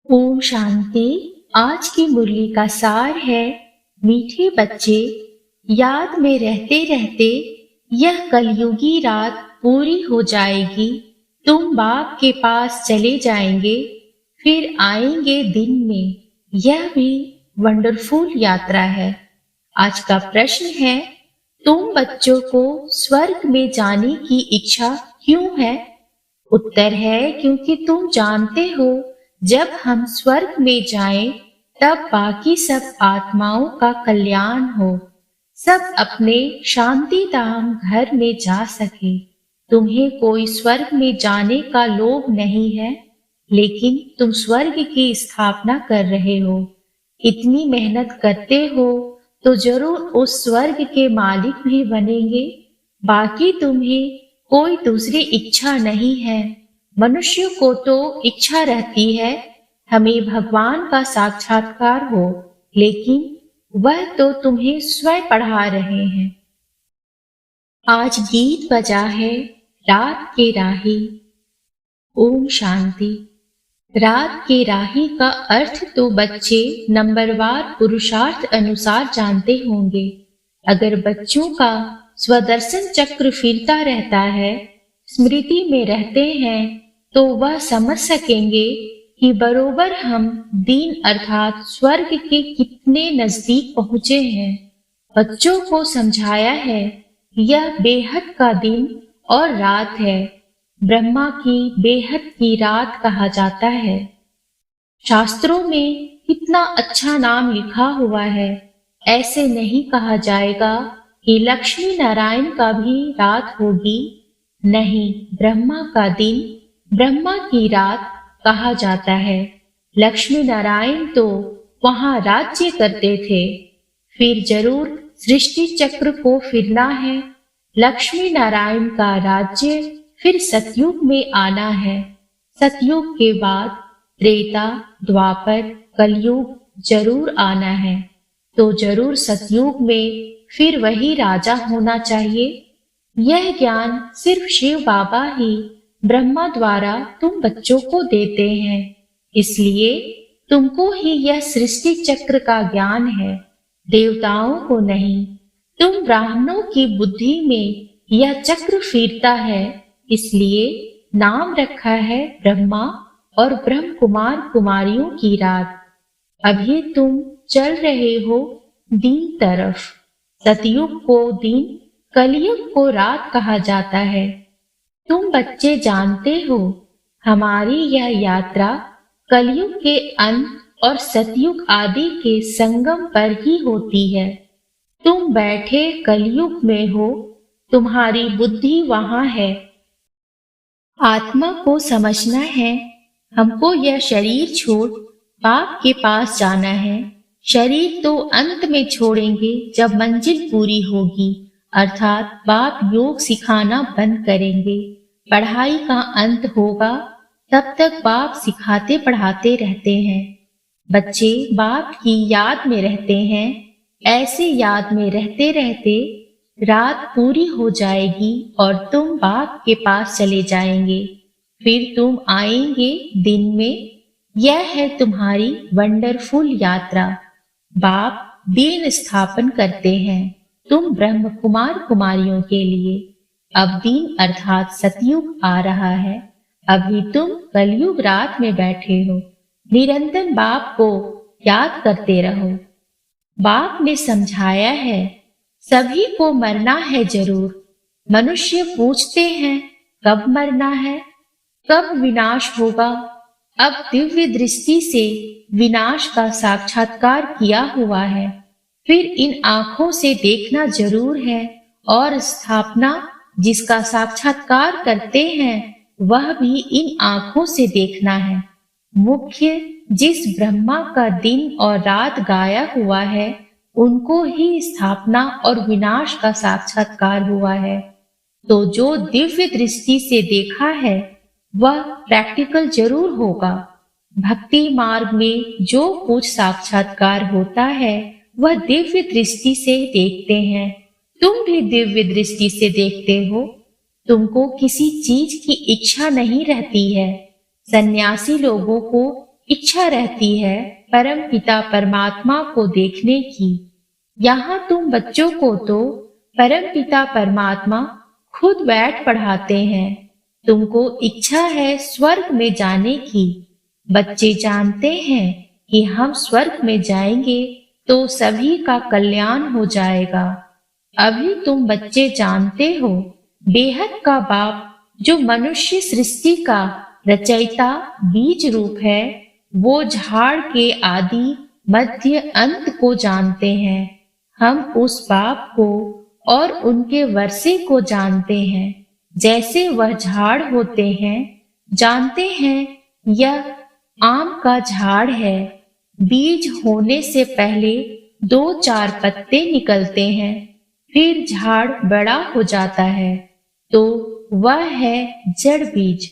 ओम शांति। आज की मुरली का सार है, मीठे बच्चे, याद में रहते रहते यह कलयुगी रात पूरी हो जाएगी। तुम बाप के पास चले जाएंगे, फिर आएंगे दिन में। यह भी वंडरफुल यात्रा है। आज का प्रश्न है, तुम बच्चों को स्वर्ग में जाने की इच्छा क्यों है? उत्तर है, क्योंकि तुम जानते हो, जब हम स्वर्ग में जाएं, तब बाकी सब आत्माओं का कल्याण हो, सब अपने शांति धाम घर में जा सके। तुम्हें कोई स्वर्ग में जाने का लोभ नहीं है, लेकिन तुम स्वर्ग की स्थापना कर रहे हो। इतनी मेहनत करते हो तो जरूर उस स्वर्ग के मालिक भी बनेंगे। बाकी तुम्हें कोई दूसरी इच्छा नहीं है। मनुष्य को तो इच्छा रहती है हमें भगवान का साक्षात्कार हो, लेकिन वह तो तुम्हें स्वयं पढ़ा रहे हैं। आज गीत बजा है, रात के राही। ओम शांति। रात के राही का अर्थ तो बच्चे नंबरवार पुरुषार्थ अनुसार जानते होंगे। अगर बच्चों का स्वदर्शन चक्र फिरता रहता है, स्मृति में रहते हैं, तो वह समझ सकेंगे कि बरोबर हम दीन अर्थात स्वर्ग के कितने नजदीक पहुंचे हैं। बच्चों को समझाया है, यह बेहद का दिन और रात है। ब्रह्मा की बेहद की रात कहा जाता है। शास्त्रों में कितना अच्छा नाम लिखा हुआ है। ऐसे नहीं कहा जाएगा कि लक्ष्मी नारायण का भी रात होगी। नहीं, ब्रह्मा का दिन, ब्रह्मा की रात कहा जाता है। लक्ष्मी नारायण तो वहां राज्य करते थे। फिर जरूर सृष्टि चक्र को फिरना है। लक्ष्मी नारायण का राज्य फिर सतयुग में आना है। सतयुग के बाद त्रेता, द्वापर, कलयुग जरूर आना है। तो जरूर सतयुग में फिर वही राजा होना चाहिए। यह ज्ञान सिर्फ शिव बाबा ही ब्रह्मा द्वारा तुम बच्चों को देते हैं। इसलिए तुमको ही यह सृष्टि चक्र का ज्ञान है, देवताओं को नहीं। तुम ब्राह्मणों की बुद्धि में यह चक्र फिरता है, इसलिए नाम रखा है ब्रह्मा और ब्रह्म कुमार कुमारियों की रात। अभी तुम चल रहे हो दिन तरफ। सतयुग को दिन, कलयुग को रात कहा जाता है। तुम बच्चे जानते हो, हमारी यह यात्रा कलयुग के अंत और सतयुग आदि के संगम पर ही होती है। तुम बैठे कलयुग में हो, तुम्हारी बुद्धि वहां है। आत्मा को समझना है, हमको यह शरीर छोड़ बाप के पास जाना है। शरीर तो अंत में छोड़ेंगे जब मंजिल पूरी होगी, अर्थात बाप योग सिखाना बंद करेंगे। पढ़ाई का अंत होगा, तब तक बाप सिखाते पढ़ाते रहते हैं। बच्चे बाप की याद में रहते हैं। ऐसे याद में रहते रहते रात पूरी हो जाएगी और तुम बाप के पास चले जाएंगे। फिर तुम आएंगे दिन में। यह है तुम्हारी वंडरफुल यात्रा। बाप दीन स्थापन करते हैं तुम ब्रह्म कुमार कुमारियों के लिए। अब दिन अर्थात सतयुग आ रहा है। अभी तुम कलयुग रात में बैठे हो। निरंतर बाप को याद करते रहो। बाप ने समझाया है, सभी को मरना है जरूर। मनुष्य पूछते हैं, कब मरना है, कब विनाश होगा। अब दिव्य दृष्टि से विनाश का साक्षात्कार किया हुआ है। फिर इन आंखों से देखना जरूर है, और स्थापना जिसका साक्षात्कार करते हैं, वह भी इन आंखों से देखना है। मुख्य जिस ब्रह्मा का दिन और रात गाया हुआ है, उनको ही स्थापना और विनाश का साक्षात्कार हुआ है। तो जो दिव्य दृष्टि से देखा है, वह प्रैक्टिकल जरूर होगा। भक्ति मार्ग में जो कुछ साक्षात्कार होता है, वह दिव्य दृष्टि से देखते हैं। तुम भी दिव्य दृष्टि से देखते हो। तुमको किसी चीज की इच्छा नहीं रहती है। सन्यासी लोगों को इच्छा रहती है परम पिता परमात्मा को देखने की। यहाँ तुम बच्चों को तो परम पिता परमात्मा खुद बैठ पढ़ाते हैं। तुमको इच्छा है स्वर्ग में जाने की। बच्चे जानते हैं कि हम स्वर्ग में जाएंगे तो सभी का कल्याण हो जाएगा। अभी तुम बच्चे जानते हो बेहद का बाप जो मनुष्य सृष्टि का रचयिता बीज रूप है, वो झाड़ के आदि मध्य अंत को जानते हैं। हम उस बाप को और उनके वर्षे को जानते हैं। जैसे वह झाड़ होते हैं, जानते हैं यह आम का झाड़ है। बीज होने से पहले 2-4 पत्ते निकलते हैं, फिर झाड़ बड़ा हो जाता है, तो वह है जड़ बीज।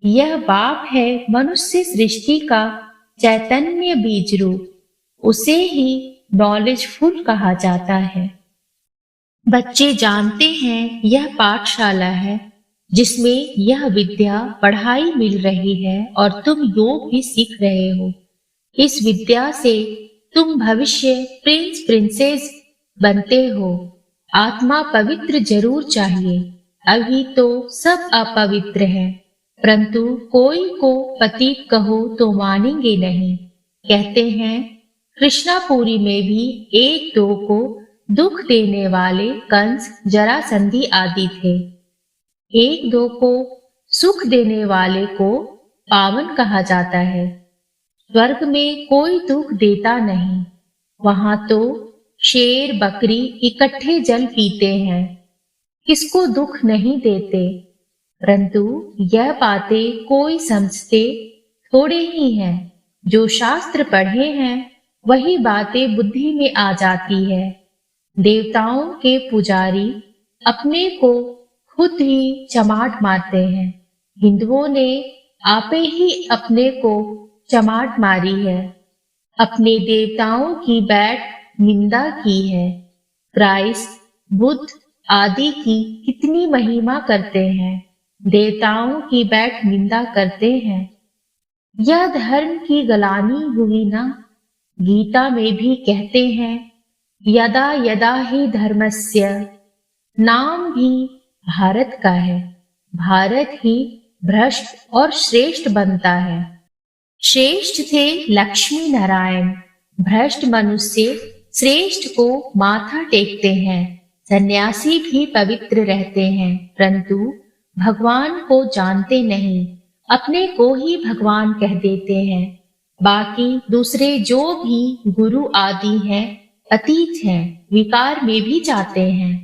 यह बाप है मनुष्य सृष्टि का चैतन्य बीज रूप। उसे ही नॉलेजफुल कहा जाता है। बच्चे जानते हैं यह पाठशाला है जिसमें यह विद्या पढ़ाई मिल रही है और तुम योग भी सीख रहे हो। इस विद्या से तुम भविष्य प्रिंस प्रिंसेस बनते हो। आत्मा पवित्र जरूर चाहिए। अभी तो सब अपवित्र है, परंतु कोई को पतित कहो तो मानेंगे नहीं। कहते हैं कृष्णापुरी में भी 1-2 को दुख देने वाले कंस जरासंधी आदि थे। 1-2 को सुख देने वाले को पावन कहा जाता है। स्वर्ग में कोई दुख देता नहीं। वहां तो शेर बकरी इकट्ठे जल पीते हैं, किसको दुख नहीं देते। परंतु यह बातें कोई समझते थोड़े ही हैं। जो शास्त्र पढ़े हैं वही बातें बुद्धि में आ जाती है। देवताओं के पुजारी अपने को खुद ही चमाट मारते हैं। हिंदुओं ने आपे ही अपने को चमाट मारी है। अपने देवताओं की बैठ निंदा की है। क्राइस्ट, बुद्ध आदि की कितनी महिमा करते हैं, देवताओं की बैठ निंदा करते हैं। यह धर्म की गलानी हुई ना। गीता में भी कहते हैं यदा यदा ही धर्मस्य। नाम भी भारत का है। भारत ही भ्रष्ट और श्रेष्ठ बनता है। श्रेष्ठ थे लक्ष्मी नारायण। भ्रष्ट मनुष्य श्रेष्ठ को माथा टेकते हैं। सन्यासी भी पवित्र रहते हैं, परंतु भगवान को जानते नहीं। अपने को ही भगवान कह देते हैं। बाकी दूसरे जो भी गुरु आदि हैं पतित हैं, विकार में भी जाते हैं।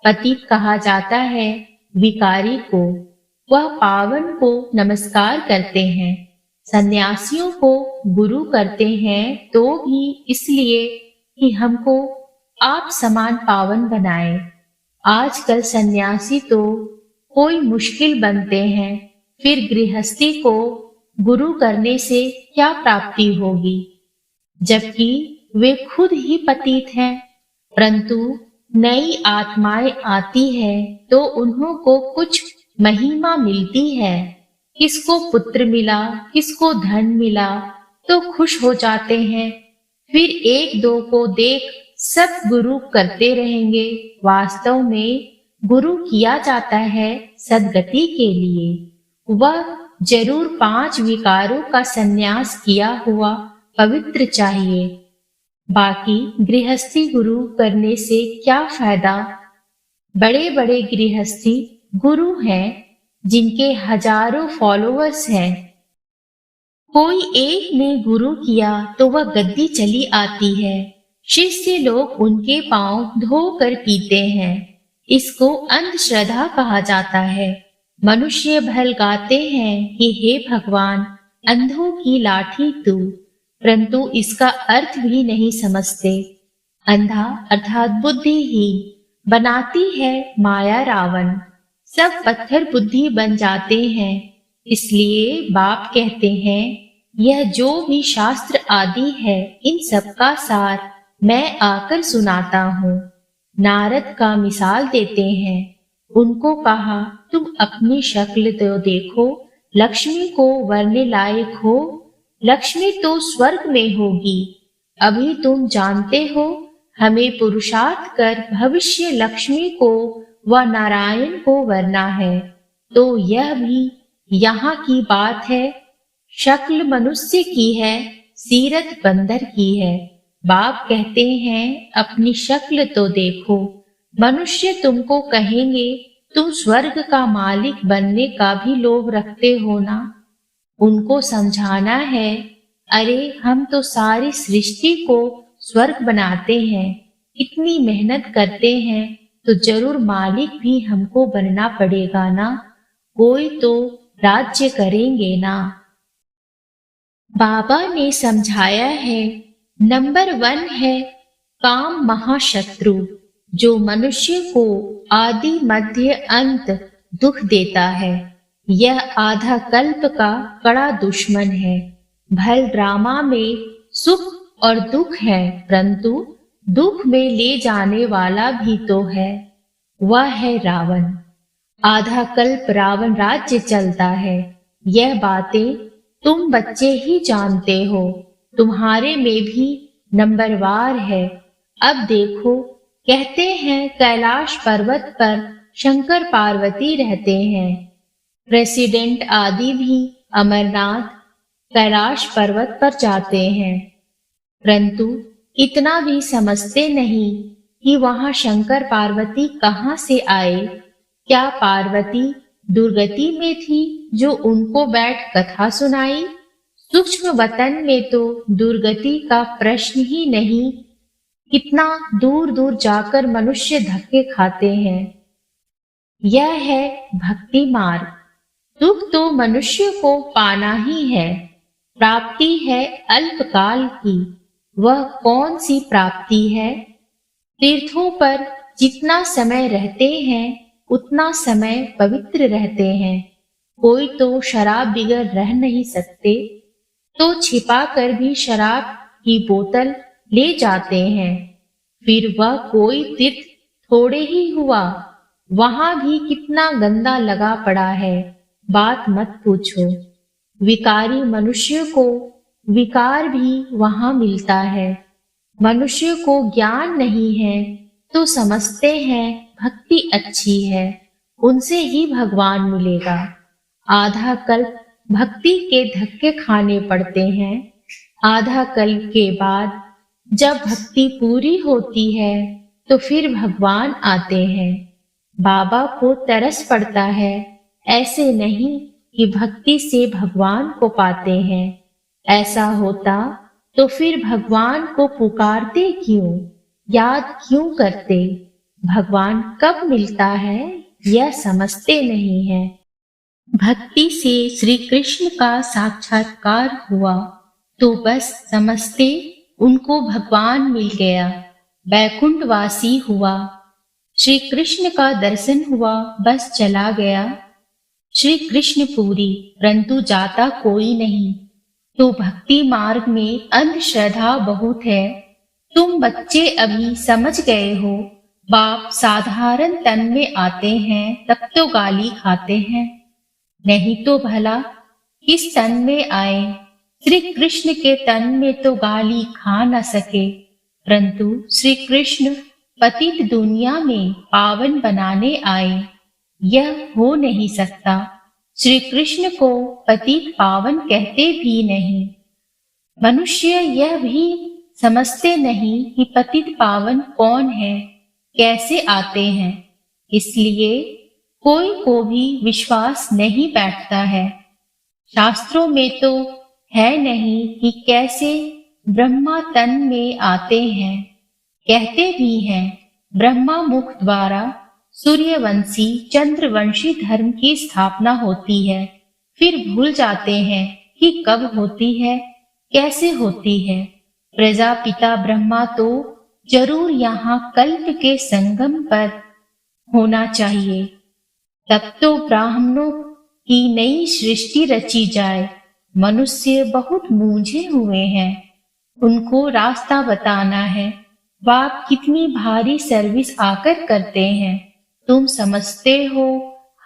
पतित कहा जाता है विकारी को। वह पावन को नमस्कार करते हैं। सन्यासियों को गुरु करते हैं तो भी इसलिए कि हमको आप समान पावन बनाए। आजकल सन्यासी तो कोई मुश्किल बनते हैं, फिर गृहस्थी को गुरु करने से क्या प्राप्ति होगी, जबकि वे खुद ही पतित हैं। परंतु नई आत्माएं आती है तो उन्हों को कुछ महिमा मिलती है। किसको पुत्र मिला, किसको धन मिला, तो खुश हो जाते हैं। फिर 1-2 को देख सब गुरु करते रहेंगे। वास्तव में गुरु किया जाता है सद्गति के लिए। वह जरूर 5 विकारों का संन्यास किया हुआ पवित्र चाहिए। बाकी गृहस्थी गुरु करने से क्या फायदा। बड़े बड़े गृहस्थी गुरु हैं जिनके हजारों फॉलोअर्स हैं। कोई एक ने गुरु किया तो वह गद्दी चली आती है। शिष्य लोग उनके पांव धोकर पीते हैं। इसको अंधश्रद्धा कहा जाता है। मनुष्य भल गाते हैं कि हे भगवान अंधों की लाठी तू, परंतु इसका अर्थ भी नहीं समझते। अंधा अर्थात बुद्धिहीन बनाती है माया रावण। सब पत्थर बुद्धि बन जाते हैं। इसलिए बाप कहते हैं यह जो भी शास्त्र आदि है इन सब का सार मैं आकर सुनाता हूँ। नारद का मिसाल देते हैं। उनको कहा तुम अपनी शक्ल तो देखो, लक्ष्मी को वरने लायक हो। लक्ष्मी तो स्वर्ग में होगी। अभी तुम जानते हो, हमें पुरुषार्थ कर भविष्य लक्ष्मी को व नारायण को वरना है। तो यह भी यहाँ की बात है। शक्ल मनुष्य की है, सीरत बंदर की है। बाप कहते हैं अपनी शक्ल तो देखो। मनुष्य तुमको कहेंगे तुम स्वर्ग का मालिक बनने का भी लोभ रखते हो ना। उनको समझाना है, अरे हम तो सारी सृष्टि को स्वर्ग बनाते हैं, इतनी मेहनत करते हैं, तो जरूर मालिक भी हमको बनना पड़ेगा ना। कोई तो राज्य करेंगे ना। बाबा ने समझाया है, नंबर 1 है काम महाशत्रु, जो मनुष्य को आदि मध्य अंत दुख देता है। यह आधा कल्प का कड़ा दुश्मन है। भल ड्रामा में सुख और दुख है, परंतु दुख में ले जाने वाला भी तो है, वह है रावण। आधा कल्प रावण राज्य चलता है। यह बातें तुम बच्चे ही जानते हो, तुम्हारे में भी नंबरवार है। अब देखो, कहते हैं कैलाश पर्वत पर शंकर पार्वती रहते हैं। प्रेसिडेंट आदि भी अमरनाथ कैलाश पर्वत पर जाते हैं, परंतु इतना भी समझते नहीं कि वहां शंकर पार्वती कहाँ से आए। क्या पार्वती दुर्गति में थी जो उनको बैठ कथा सुनाई? सूक्ष्म वतन में तो दुर्गति का प्रश्न ही नहीं। कितना दूर दूर जाकर मनुष्य धक्के खाते हैं। यह है भक्ति मार्ग। दुख तो मनुष्य को पाना ही है। प्राप्ति है अल्पकाल की। वह कौन सी प्राप्ति है? तीर्थों पर जितना समय रहते हैं उतना समय पवित्र रहते हैं। कोई तो शराब बिगर रह नहीं सकते, तो छिपा कर भी शराब की बोतल ले जाते हैं। फिर वह कोई तीर्थ थोड़े ही हुआ, वहां भी कितना गंदा लगा पड़ा है, बात मत पूछो। विकारी मनुष्य को विकार भी वहां मिलता है। मनुष्य को ज्ञान नहीं है तो समझते हैं भक्ति अच्छी है, उनसे ही भगवान मिलेगा। आधा कल्प भक्ति के धक्के खाने पड़ते हैं। आधा कल्प के बाद जब भक्ति पूरी होती है तो फिर भगवान आते हैं। बाबा को तरस पड़ता है, ऐसे नहीं कि भक्ति से भगवान को पाते हैं। ऐसा होता तो फिर भगवान को पुकारते क्यों, याद क्यों करते? भगवान कब मिलता है यह समझते नहीं है। भक्ति से श्री कृष्ण का साक्षात्कार हुआ तो बस समझते उनको भगवान मिल गया, बैकुंठवासी हुआ। श्री कृष्ण का दर्शन हुआ, बस चला गया। श्री कृष्ण पूरी, परंतु जाता कोई नहीं। तो भक्ति मार्ग में अंधश्रद्धा बहुत है। तुम बच्चे अभी समझ गए हो। बाप साधारण तन में आते हैं तब तो गाली खाते हैं, नहीं तो भला किस तन में आए? श्री कृष्ण के तन में तो गाली खा न सके, परंतु श्री कृष्ण पतित दुनिया में पावन बनाने आए। यह हो नहीं सकता। श्री कृष्ण को पतित पावन कहते भी नहीं। मनुष्य यह भी समझते नहीं कि पतित पावन कौन है, कैसे आते हैं। इसलिए कोई को भी विश्वास नहीं बैठता है। शास्त्रों में तो है नहीं कि कैसे ब्रह्मा तन में आते हैं। कहते भी हैं ब्रह्मा मुख द्वारा सूर्यवंशी चंद्रवंशी धर्म की स्थापना होती है। फिर भूल जाते हैं कि कब होती है, कैसे होती है। प्रजापिता ब्रह्मा तो जरूर यहाँ कल्प के संगम पर होना चाहिए, तब तो ब्राह्मणों की नई सृष्टि रची जाए। मनुष्य बहुत मूंझे हुए हैं, उनको रास्ता बताना है। बाप कितनी भारी सर्विस आकर करते हैं। तुम समझते हो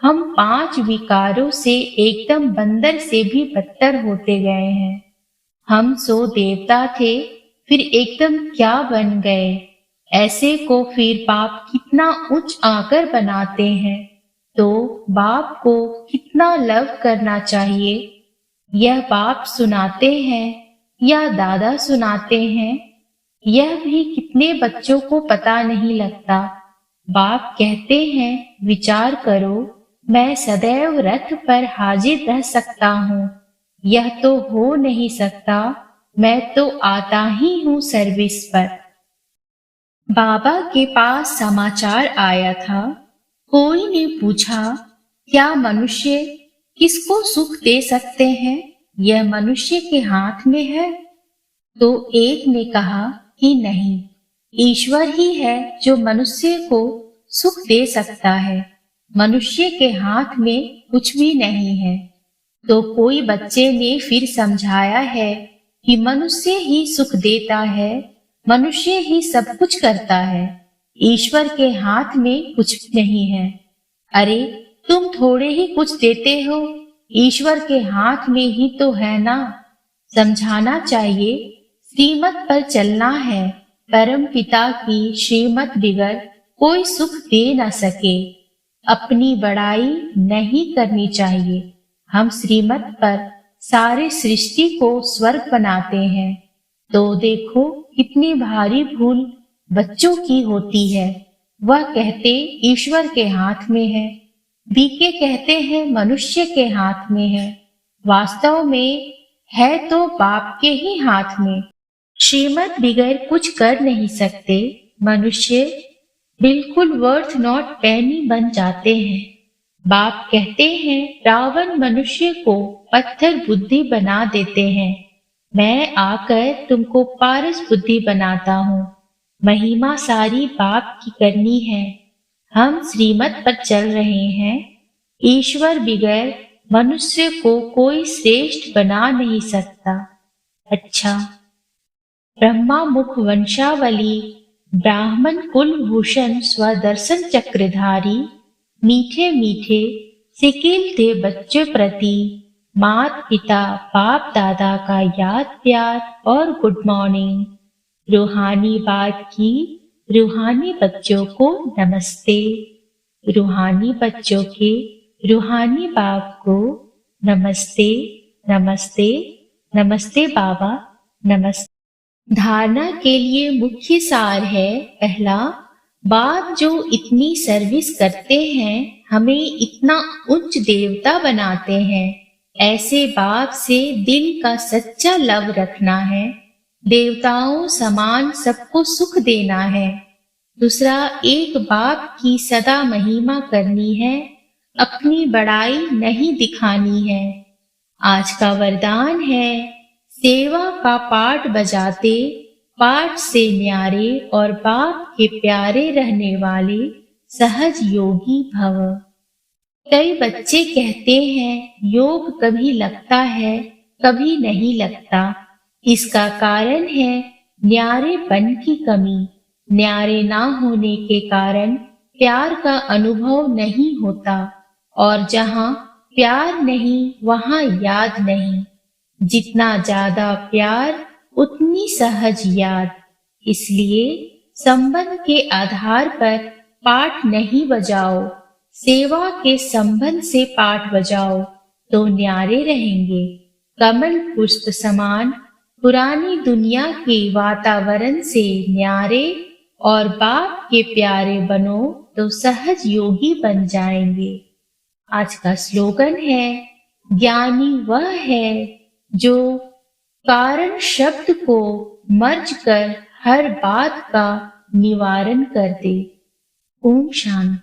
हम 5 विकारों से एकदम बंदर से भी बदतर होते गए हैं। हम सो देवता थे, फिर एकदम क्या बन गए। ऐसे को फिर बाप कितना उच्च आकर बनाते हैं। तो बाप को कितना लव करना चाहिए। यह बाप सुनाते हैं या दादा सुनाते हैं, यह भी कितने बच्चों को पता नहीं लगता। बाप कहते हैं विचार करो, मैं सदैव रथ पर हाजिर रह सकता हूँ। यह तो हो नहीं सकता, मैं तो आता ही हूँ सर्विस पर। बाबा के पास समाचार आया था। कोई ने पूछा, क्या मनुष्य किसको सुख दे सकते हैं? यह मनुष्य के हाथ में है। तो एक ने कहा कि नहीं, ईश्वर ही है जो मनुष्य को सुख दे सकता है। मनुष्य के हाथ में कुछ भी नहीं है। तो कोई बच्चे ने फिर समझाया है कि मनुष्य ही सुख देता है, मनुष्य ही सब कुछ करता है, ईश्वर के हाथ में कुछ नहीं है। अरे तुम थोड़े ही कुछ देते हो, ईश्वर के हाथ में ही तो है ना। समझाना चाहिए, श्रीमत पर चलना है। परम पिता की श्रीमत बिगर कोई सुख दे न सके। अपनी बड़ाई नहीं करनी चाहिए। हम श्रीमत पर सारे सृष्टि को स्वर्ग बनाते हैं। तो देखो कितनी भारी भूल बच्चों की होती है। वह कहते ईश्वर के हाथ में है, बीके कहते हैं मनुष्य के हाथ में है। वास्तव में है तो बाप के ही हाथ में। श्रीमत बिगैर कुछ कर नहीं सकते। मनुष्य बिल्कुल वर्थ नॉट पेनी बन जाते हैं। बाप कहते हैं रावण मनुष्य को पत्थर बुद्धि बना देते हैं। मैं आकर तुमको पारस बुद्धि बनाता हूँ। महिमा सारी बाप की करनी है। हम श्रीमत पर चल रहे हैं। ईश्वर बिगैर मनुष्य को कोई श्रेष्ठ बना नहीं सकता। अच्छा, ब्रह्मा मुख वंशावली ब्राह्मण कुलभूषण स्वदर्शन चक्रधारी मीठे मीठे सिकिल थे बच्चों प्रति मात पिता बाप दादा का याद प्यार और गुड मॉर्निंग। रूहानी बात की रूहानी बच्चों को नमस्ते। रूहानी बच्चों के रूहानी बाप को नमस्ते नमस्ते नमस्ते बाबा नमस्ते। धारणा के लिए मुख्य सार है। पहला, बाप जो इतनी सर्विस करते हैं, हमें इतना उच्च देवता बनाते हैं, ऐसे बाप से दिल का सच्चा लव रखना है। देवताओं समान सबको सुख देना है। दूसरा, एक बाप की सदा महिमा करनी है, अपनी बड़ाई नहीं दिखानी है। आज का वरदान है, सेवा का पाठ बजाते पाठ से न्यारे और बाप के प्यारे रहने वाले सहज योगी भव। कई बच्चे कहते हैं योग कभी लगता है कभी नहीं लगता। इसका कारण है न्यारेपन की कमी। न्यारे ना होने के कारण प्यार का अनुभव नहीं होता, और जहाँ प्यार नहीं वहाँ याद नहीं। जितना ज्यादा प्यार उतनी सहज याद। इसलिए संबंध के आधार पर पाठ नहीं बजाओ, सेवा के संबंध से पाठ बजाओ तो न्यारे रहेंगे। कमल पुष्प समान पुरानी दुनिया के वातावरण से न्यारे और बाप के प्यारे बनो तो सहज योगी बन जाएंगे। आज का स्लोगन है, ज्ञानी वह है जो कारण शब्द को मर्ज कर हर बात का निवारण कर दे। ओम शांति।